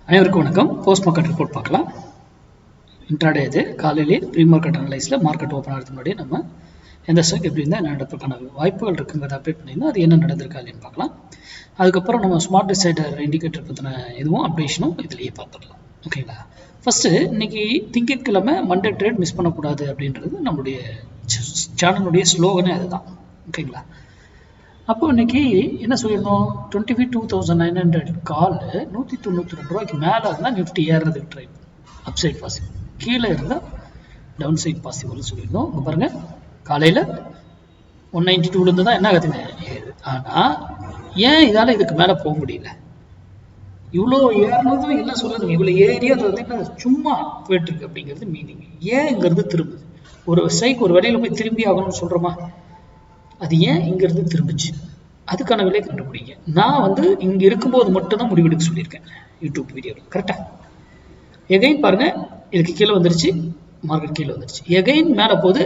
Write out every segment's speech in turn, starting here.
அனைவருக்கும் வணக்கம். Post market report பார்க்கலாம். இன்ட்ராடே இது காலையிலே ப்ரீ மார்க்கெட் அனலைஸில் மார்க்கெட் ஓப்பன் ஆகிறதுக்கு முன்னாடி நம்ம எந்த ஸ்டாக் எப்படி இருந்தால் என்ன நடப்பதற்கான வாய்ப்புகள் இருக்குங்கிறத அப்டேட் பண்ணியிருந்தோம். அது என்ன நடந்திருக்கா இல்லைன்னு பார்க்கலாம். அதுக்கப்புறம் நம்ம ஸ்மார்ட் டிசைடர் இண்டிகேட்டர் பற்றின இதுவும் அப்டேஷனும் இதுலேயே பார்த்துடலாம். ஓகேங்களா? ஃபஸ்ட்டு இன்னைக்கு திங்கட்கிழமை மண்டே ட்ரேட் மிஸ் பண்ணக்கூடாது அப்படின்றது நம்மளுடைய சேனலுடைய ஸ்லோகனே அதுதான். ஓகேங்களா? அப்போ இன்னைக்கு என்ன சொல்லியிருந்தோம், 22,900 கால் 192 ரூபாய்க்கு மேலே இருந்தால் நிஃப்டி ஏறுறதுக்கு ட்ரை, அப்சைட் பாசிபிள், கீழே இருந்தால் டவுன் சைட் பாசிபிள்னு சொல்லியிருந்தோம். இங்கே பாருங்கள், காலையில் 192 தான் என்ன ஆகுதுங்க ஏறுது. ஆனால் ஏன் இதால் இதுக்கு மேலே போக முடியல? இவ்வளோ ஏறினதும் என்ன சொல்லுதுங்க, இவ்வளோ ஏரியா அது வந்து என்ன சும்மா போயிட்டுருக்கு அப்படிங்கிறது மீனிங். ஏங்கிறது திரும்புது. ஒரு சைக்கு ஒரு வழியில் போய் திரும்பி ஆகணும்னு சொல்கிறோமா, அது ஏன் இங்கிருந்து திரும்பிச்சு, அதுக்கான விலை கண்டுபிடிங்க. நான் வந்து இங்கே இருக்கும்போது மட்டும்தான் முடிவெடுக்க சொல்லியிருக்கேன் யூடியூப் வீடியோவில். கரெக்டாக எகைன் பாருங்க, இதுக்கு கீழே வந்துருச்சு, மார்க்கெட் கீழே வந்துருச்சு. எகைன் மேலே போது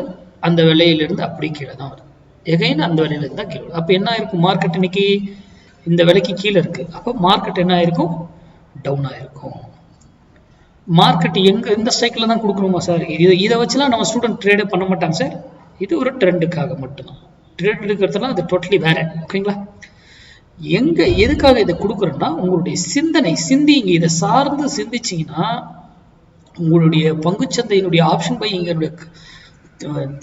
அந்த விலையிலிருந்து அப்படி கீழே தான் வருது. எகைன் அந்த விலையிலிருந்து தான் கீழே வருது. அப்போ என்ன ஆயிருக்கும், மார்க்கெட் இன்னைக்கு இந்த விலைக்கு கீழே இருக்கு. அப்போ மார்க்கெட் என்ன ஆயிருக்கும், டவுன் ஆயிருக்கும். மார்க்கெட் எங்க இந்த ஸ்ட்ரைக்கில் தான் கொடுக்கணுமா சார்? இதை வச்சுலாம் நம்ம ஸ்டூடெண்ட் ட்ரேடே பண்ண மாட்டாங்க சார். இது ஒரு ட்ரெண்டுக்காக மட்டும்தான். ட்ரேட் எடுக்கிறதுலாம் அது டோட்டலி வேற. ஓகேங்களா? எங்க எதுக்காக இதை கொடுக்குறோன்னா, உங்களுடைய சிந்திங்க. இதை சார்ந்து சிந்திச்சிங்கன்னா உங்களுடைய பங்குச்சந்தையினுடைய ஆப்ஷன் பையினுடைய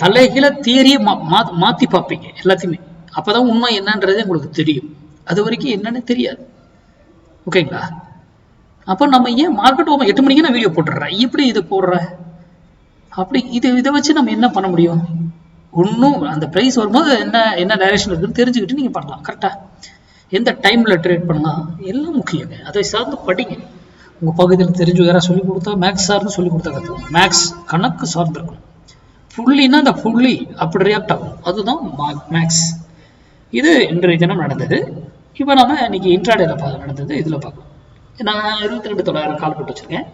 தலைகீழ தியரியை மாற்றி பார்ப்பீங்க எல்லாத்தையுமே. அப்போதான் உண்மை என்னன்றது உங்களுக்கு தெரியும். அது வரைக்கும் என்னன்னு தெரியாது. ஓகேங்களா? அப்போ நம்ம ஏன் மார்க்கெட் ஓப்பன் 8 மணிக்கு நான் வீடியோ போட்டுடுறேன், எப்படி இதை போடுறேன், அப்படி இதை வச்சு நம்ம என்ன பண்ண முடியும்? ஒன்றும் அந்த ப்ரைஸ் வரும்போது என்ன டைரக்ஷன் இருக்குன்னு தெரிஞ்சுக்கிட்டு நீங்கள் பண்ணலாம். கரெக்டாக எந்த டைமில் ட்ரேட் பண்ணலாம் எல்லாம் முக்கியங்க. அதை சார்ந்து படிங்க. உங்கள் பகுதியில் தெரிஞ்சு யாராவது சொல்லிக் கொடுத்தா, மேக்ஸ் சார்ந்து சொல்லிக் கொடுத்தா கற்றுக்கணும். மேக்ஸ் கணக்கு சார்ந்து இருக்கணும். புள்ளின்னா அந்த புள்ளி அப்படி ரியாக்ட் ஆகும், அதுதான் மேக்ஸ். இது இன்றைய தினம் நடந்தது. இப்போ நம்ம இன்னைக்கு இன்ட்ராடேல நடந்தது இதில் பார்க்கலாம். நான் 22,900 கால் போட்டு வச்சுருக்கேன்.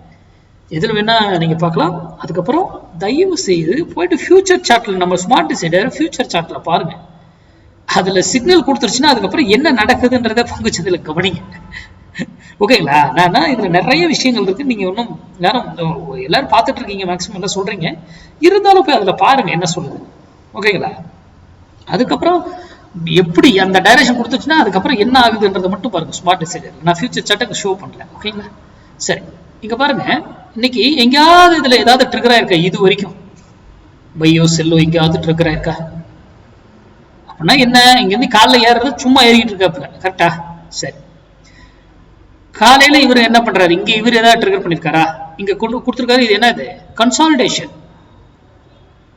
இதில் வேணா நீங்கள் பார்க்கலாம். அதுக்கப்புறம் தயவு செய்து போயிட்டு ஃபியூச்சர் சார்ட்டில், நம்ம ஸ்மார்ட் டிசைடர் ஃபியூச்சர் சார்ட்டில் பாருங்கள். அதில் சிக்னல் கொடுத்துருச்சுன்னா அதுக்கப்புறம் என்ன நடக்குதுன்றதை பங்குச்சந்தையில் கவனிங்க. ஓகேங்களா? நான் இதில் நிறைய விஷயங்கள் இருக்குது. நீங்கள் ஒன்றும் எல்லாரும் பார்த்துட்டு இருக்கீங்க, மேக்ஸிமம் எல்லாம் சொல்கிறீங்க. இருந்தாலும் போய் அதில் பாருங்கள் என்ன சொல்லுது. ஓகேங்களா? அதுக்கப்புறம் எப்படி அந்த டைரக்ஷன் கொடுத்துச்சுன்னா அதுக்கப்புறம் என்ன ஆகுதுன்றதை மட்டும் பாருங்கள் ஸ்மார்ட் டிசைடர். நான் ஃபியூச்சர் சார்ட்டை ஷோ பண்ணுறேன். ஓகேங்களா? சரி, இங்கே பாருங்க, இன்னைக்கு எங்கேயாவது இதுல ஏதாவது ட்ரிகர் ஆயிருக்கா? இது வரைக்கும் பையோ செல்லோ எங்கேயாவது ட்ரிகர் ஆயிருக்கா? அப்படின்னா என்ன, இங்க இருந்து காலைல ஏறுறது சும்மா ஏறிக்கிட்டு இருக்காப்புல. கரெக்டா? சரி, காலையில இவர் என்ன பண்றாரு, இங்க இவர் ஏதாவது ட்ரிகர் பண்ணிருக்காரா? இங்க கொண்டு கொடுத்துருக்காரு. இது என்ன, இது கன்சாலிடேஷன்.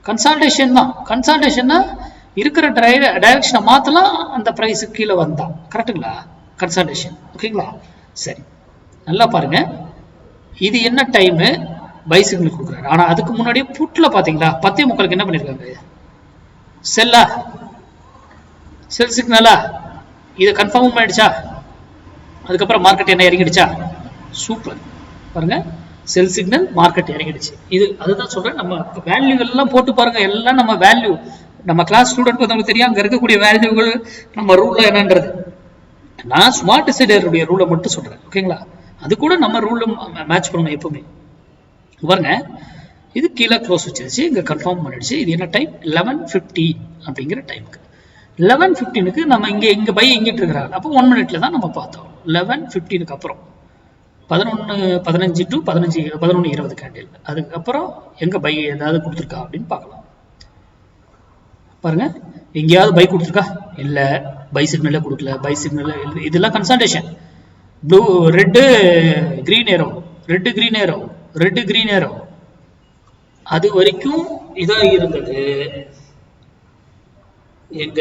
கன்சாலிடேஷன் தான். கன்சாலிடேஷன்னா இருக்கிற டைரக்ஷனை மாத்தலாம், அந்த பிரைஸ் கீழே வந்தா. கரெக்டுங்களா? கன்சாலிடேஷன். ஓகேங்களா? சரி, நல்லா பாருங்க. இது என்ன டைமு, பை சிக்னல் கொடுக்குறாரு. ஆனால் அதுக்கு முன்னாடியே புட்ல பார்த்தீங்களா 10:45 என்ன பண்ணியிருக்காங்க, செல்லா செல் சிக்னலா, இதை கன்ஃபார்ம் ஆயிடுச்சா? அதுக்கப்புறம் மார்க்கெட் என்ன இறங்கிடுச்சா? சூப்பர் பாருங்க, செல் சிக்னல், மார்க்கெட் இறங்கிடுச்சு. இது அதுதான் சொல்றேன். நம்ம வேல்யூகள் எல்லாம் போட்டு பாருங்க, எல்லாம் நம்ம வேல்யூ, நம்ம கிளாஸ் ஸ்டூடெண்ட் நமக்கு தெரியும் அங்கே இருக்கக்கூடிய வேல்யூகள் நம்ம ரூல்ல என்னன்றது. நான் ஸ்மார்ட் டிசைடருடைய ரூலை மட்டும் சொல்றேன். ஓகேங்களா? அது கூட நம்ம ரூல்ல மேட்ச் பண்ணணும் எப்பவுமே. பாருங்க, இது கீழே க்ளோஸ் வச்சிருச்சு, இங்க கன்ஃபார்ம் பண்ணிடுச்சு. இது என்ன டைம், 11:15 அப்படிங்கிற டைமுக்கு. 11:15க்கு நம்ம இங்க பை எங்கிட்டு இருக்கிறாங்க. அப்போ 1 மினிட்ல தான் நம்ம பார்த்தோம். 11:15க்கு அப்புறம் 11:15 to 11:20 கேண்டில். அதுக்கப்புறம் எங்க பை ஏதாவது கொடுத்துருக்கா அப்படின்னு பார்க்கலாம். பாருங்க, எங்கேயாவது பை கொடுத்துருக்கா? இல்ல, பை சிக்னல்ல கொடுக்கல. பை சிக்னல்ல இதெல்லாம் consultation. Blue, red, green arrow, red, green arrow, red, green arrow, அது வரைக்கும் இதா இருந்தது. எங்க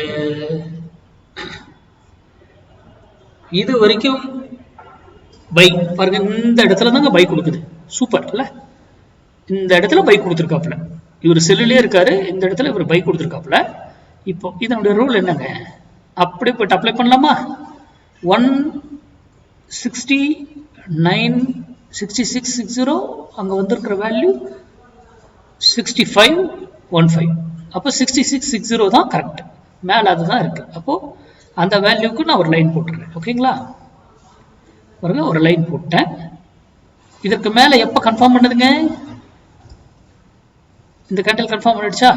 இது வரைக்கும் பை பாருங்க, இந்த இடத்துல தாங்க பை கொடுக்குது. சூப்பர் இல்ல? இந்த இடத்துல பை கொடுத்துருக்காப்புல. இவர் செல்லுலயே இருக்காரு, இந்த இடத்துல இவர் பை கொடுத்துருக்காப்புல. இப்போ இதனுடைய ரூல் என்னங்க, அப்படியே போயிட்டு அப்ளை பண்ணலாமா? 169.6660 அங்க வந்திருக்கிற வேல்யூ 65.15. அப்போ 6660 தான் கரெக்ட், மேல அதுதான் இருக்கு. அப்போ அந்த வேல்யூக்கு நான் ஒரு லைன் போட்டுறேன். ஓகேங்களா? பாருங்க, ஒரு லைன் போட்டேன். இதற்கு மேல எப்ப கன்ஃபார்ம் பண்ணுதுங்க? இந்த கேண்டில் கன்ஃபார்ம் பண்ணிடுச்சா,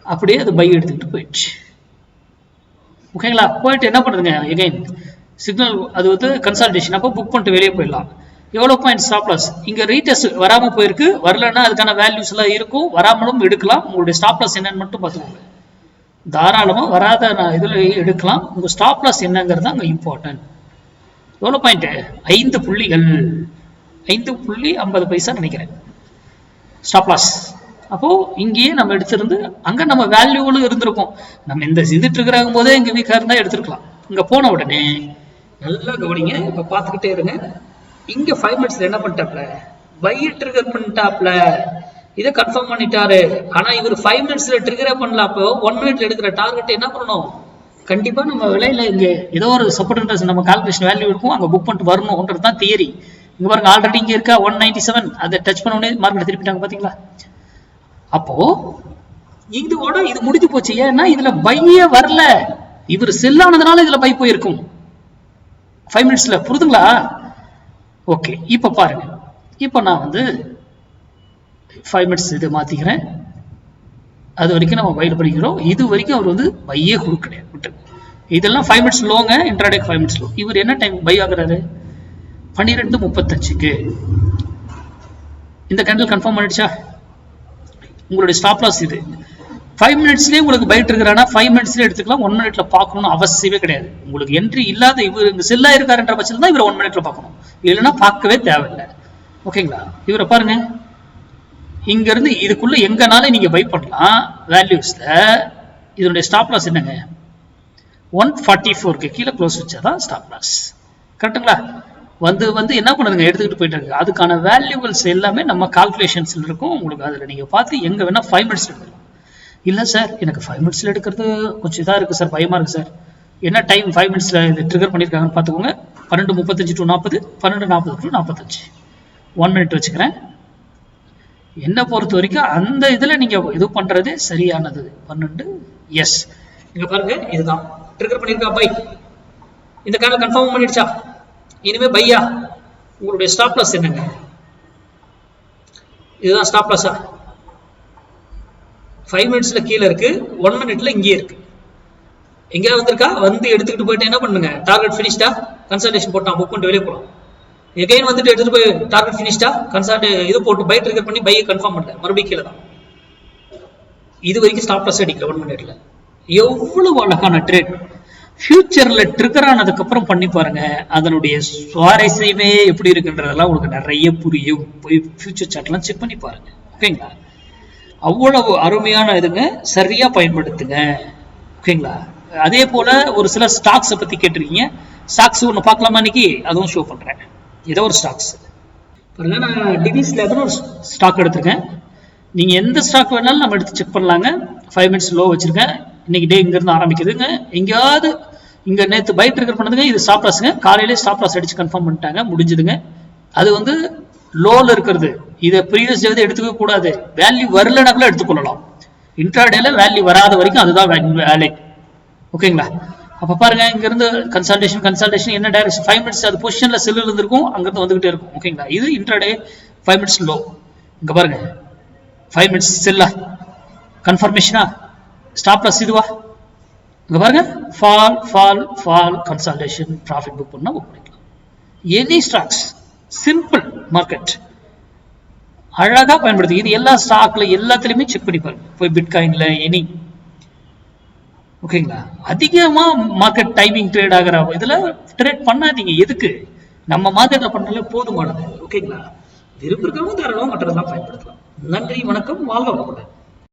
அப்படியே அது பை எடுத்துக்கிட்டு போயிடுச்சு. ஓகேங்களா? போயிட்டு என்ன பண்ணுதுங்க, எகைன் சிக்னல் அது வந்து கன்சால்டேஷன், அப்போ புக் பண்ணிட்டு வெளியே போயிடலாம். எவ்வளோ பாயிண்ட் ஸ்டாப் லாஸ்? இங்க ரீடெஸ்ட் வராம போயிருக்கு, வரலன்னா அதுக்கான வேல்யூஸ் எல்லாம் இருக்கும், வராமலும் எடுக்கலாம். உங்களுடைய ஸ்டாப் லாஸ் என்னன்னு மட்டும் பார்த்துக்கோங்க. தாராளமா வராத இதுல எடுக்கலாம். உங்க ஸ்டாப் லாஸ் என்னங்கிறது அங்க இம்பார்ட்டன்ட். எவ்வளவு பாயிண்ட்? 5 புள்ளிகள், 5.50 நினைக்கிறேன் ஸ்டாப் லாஸ். அப்போ இங்கேயே நம்ம எடுத்திருந்து அங்க நம்ம வேல்யூவும் இருந்திருக்கும். நம்ம இந்த இது ட்ரிகர் போதே இங்க வீக்கா இருந்தா எடுத்துருக்கலாம். இங்க போன உடனே நல்லா கவனிங்க, இப்ப பாத்துக்கிட்டே இருங்க. இங்க 5 மினிட்ஸ்ல என்ன பண்ணிட்டாப்ல, பை ட்ரிகர் பண்ணிட்டாப்ல, இதை கன்ஃபார்ம் பண்ணிட்டாரு. ஆனா இவர் 5 மினிட்ஸ்ல ட்ரிகரே பண்ணல. அப்போ 1 மினிட்ல எடுக்கிற டார்கெட் என்ன பண்ணணும்? கண்டிப்பா நம்ம விலையில இங்க ஏதோ ஒரு சப்போர்ட் இன்ட்ரெஸ்ட் நம்ம கால்குலேஷன் வேல்யூ இருக்கும், அங்க புக் பண்ணிட்டு வரணும்ன்றது தான் தியரி. இங்க பாருங்க, ஆல்ரெடி இங்க இருக்கா 197, அதை டச் பண்ண உடனே மார்க்கெட் திருப்பிட்டாங்க பாத்தீங்களா? அப்போ இதோட இது முடிஞ்சு போச்சு. ஏன்னா இதுல பையே வரல, இவர் செல் ஆனதுனால இதுல பை போயிருக்கும் 5 மினிட்ஸ்ல. புரிதுங்களா? ஓகே, இப்ப பாருங்க. இப்ப நான் வந்து 5 மினிட்ஸ் இது மாத்திக்கிறேன். அது வரைக்கும் நம்ம பைல படிக்கிறோம். இது வரைக்கும் அவர் வந்து பையே கொடுக்க கிடையாது, விட்டு. இதெல்லாம் 5 மினிட்ஸ் லோங்க, இன்ட்ராடே 5 மினிட்ஸ் லோ. இவர் என்ன டைம் பை ஆகுறாரு? 12:35க்கு. இந்த கேண்டில் கன்ஃபார்ம் பண்ணிடுச்சா? உங்களுடைய ஸ்டாப் லாஸ் இது 5 மினிட்ஸ்லயே உங்களுக்கு பை ட்ரிகரானா 5 மினிட்ஸ்லயே எடுத்துக்கலாம். 1 மினிட்ல பார்க்கணும்னு அவசியமே கிடையாது. உங்களுக்கு என்ட்ரி இல்லாத இவர் இங்க செல்லா இருக்காருன்ற பட்சத்தில் தான் இவர் 1 மினிட்ல பார்க்கணும், இல்லைன்னா பார்க்கவே தேவையில்லை. ஓகேங்களா? இவரை பாருங்க, இங்க இருந்து இதுக்குள்ள எங்கனாலும் நீங்க பை பண்ணலாம். வேல்யூஸ்ல இதனுடைய ஸ்டாப் லாஸ் என்னங்க? 144க்கு கீழே க்ளோஸ் வச்சாதான் ஸ்டாப் லாஸ். கரெக்டுங்களா? வந்து என்ன பண்ணுதுங்க, எடுத்துக்கிட்டு போயிட்டு இருக்கு. அதுக்கான வேல்யூபிள்ஸ் எல்லாமே நம்ம கால்குலேஷன்ஸ்ல இருக்கும். உங்களுக்கு அதுல நீங்க பார்த்து எங்க வேணா 5 மினிட்ஸ் எடுக்கலாம். இல்ல சார், எனக்கு 5 மினிட்ஸ்ல எடுக்கிறது கொஞ்சம் இதா இருக்கு சார், பயமா இருக்கு சார். என்ன டைம் 5 மினிட்ஸ்ல இது ட்ரிகர் பண்ணிருக்காங்கன்னு பாத்துக்கோங்க. 12:35 to 40, 12:40 to 45, 1 மினிட் வச்சுக்கிறேன். என்ன பொறுத்த வரைக்கும் அந்த இதுல நீங்க இது பண்றது சரியானது. 12 எஸ். இங்க பாருங்க, இதுதான் ட்ரிகர் பண்ணிருக்கா பை. இந்த கேண்டில் கன்ஃபார்ம் பண்ணிடுச்சா? இனிமே பையா. உங்களுடைய ஸ்டாப் லாஸ் என்னங்க? இதுதான் ஸ்டாப் லாஸா? 5 மினிட்ஸ்ல கீழே இருக்கு, 1 மினிட்ல இங்கே இருக்கு. எங்கேயா வந்திருக்கா? வந்து எடுத்துக்கிட்டு போயிட்டு என்ன பண்ணுங்க, டார்கெட் ஃபினிஷ்டா, கன்சல்டேஷன் போட்டான், புக் பண்ணிட்டு வெளியே போலாம். எகைன் வந்துட்டு எடுத்துட்டு போய் டார்கெட் ஃபினிஷ்டா, கன்சல்ட் இது போட்டு பை ட்ரிகர் பண்ணி பையை கன்ஃபார்ம் பண்ணல, மறுபடியும் கீழே தான். இது வரைக்கும் ஸ்டாப் லாஸ் அடிக்கல 1 மினிட்ல. எவ்வளவு அழகான ட்ரேட்! ஃபியூச்சர்ல ட்ரிகர் ஆனதுக்கு அப்புறம் பண்ணி பாருங்க, அதனுடைய சுவாரஸ்யமே எப்படி இருக்குன்றதெல்லாம் உங்களுக்கு நிறைய புரியும். போய் ஃபியூச்சர் சார்ட்லாம் செக் பண்ணி பாருங்க. ஓகேங்களா? அவ்வளவு அருமையான இதுங்க, சரியா பயன்படுத்துங்க. ஓகேங்களா? அதே போல ஒரு சில ஸ்டாக்ஸை பத்தி கேட்டிருக்கீங்க. ஸ்டாக்ஸ் ஒன்று பார்க்கலாமா இன்னைக்கு? அதுவும் ஷோ பண்றேன். ஏதோ ஒரு ஸ்டாக்ஸ் பாருங்க. நான் டிவிஸ்ல ஒரு ஸ்டாக் எடுத்திருக்கேன். நீங்க எந்த ஸ்டாக் வேணாலும் நம்ம எடுத்து செக் பண்ணலாங்க. 5 மினிட்ஸ் லோ வச்சிருக்கேன். இன்னைக்கு டே இங்க இருந்து ஆரம்பிக்குதுங்க. எங்கேயாவது இங்க நேற்று பை ட்ரிகர் பண்ணதுங்க, இது ஸ்டாப் லாஸ்ங்க. காலையிலே ஸ்டாப் லாஸ் அடிச்சு கன்ஃபார்ம் பண்ணிட்டாங்க, முடிஞ்சதுங்க. அது வந்து லோல இருக்கிறது. இதை ப்ரீவியஸ் டே எடுத்துக்க கூடாது. வேல்யூ வரலன்னா கூட எடுத்துக்கொள்ளலாம். இன்ட்ராடேல வேல்யூ வராத வரைக்கும் அதுதான் வேலை. ஓகேங்களா? அப்ப பாருங்க, இங்க இருந்து கன்சல்டேஷன் என்ன டைரக்ஷன்? 5 மினிட்ஸ் அது பொசிஷன்ல செல் இருந்திருக்கும், அங்க இருந்து வந்துகிட்டே இருக்கும். ஓகேங்களா? இது இன்ட்ராடே 5 மினிட்ஸ் லோ. இங்க பாருங்க, 5 மினிட்ஸ் செல்லா, கன்ஃபர்மேஷனா, ஸ்டாப் லாஸ் இதுவா? இங்க பாருங்க, ஃபால் கன்சல்டேஷன், ப்ராஃபிட் புக் பண்ணா புக் பண்ணிக்கலாம். எனி ஸ்டாக்ஸ், சிம்பிள் மார்க்கெட், அழகா பயன்படுத்தி. இது எல்லா ஸ்டாக்ல எல்லாத்துலயுமே செக் பண்ணி பாருங்க. போய் பிட்காயின்ல எனி. ஓகேங்களா? அதிகமா மார்க்கெட் டைமிங் ட்ரேட் ஆகிற இதுல ட்ரேட் பண்ணாதீங்க. எதுக்கு? நம்ம மார்க்கெட்ல பண்ணாலே போதுமானது. ஓகேங்களா? விருப்பம் தாராளமா மற்றதெல்லாம் பயன்படுத்தலாம். நன்றி, வணக்கம், வாழ்க வளமுடன்.